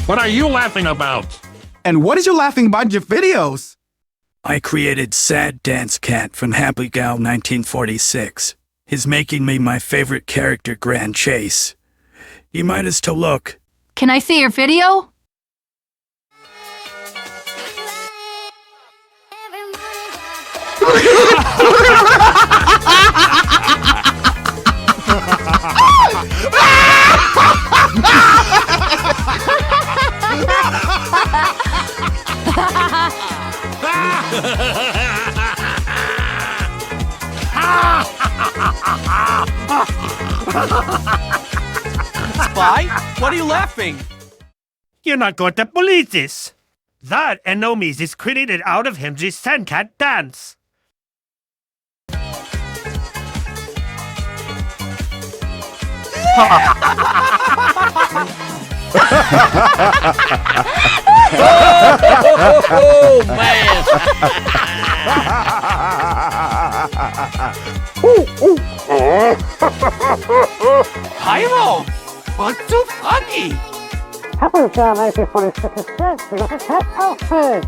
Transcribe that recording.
What are you laughing about? And what is your laughing about your videos? I created Sad Dance Cat from Happy Gal 1946. He's making me my favorite character, Grand Chase. You might as to look. Can I see your video? Spy? What are you laughing? You're not going to believe this. That enemies is created out of him this Sandcat dance. Oh, man! Pyro! What's so funny? Happy Gal 1946 is dead because it can't outfit.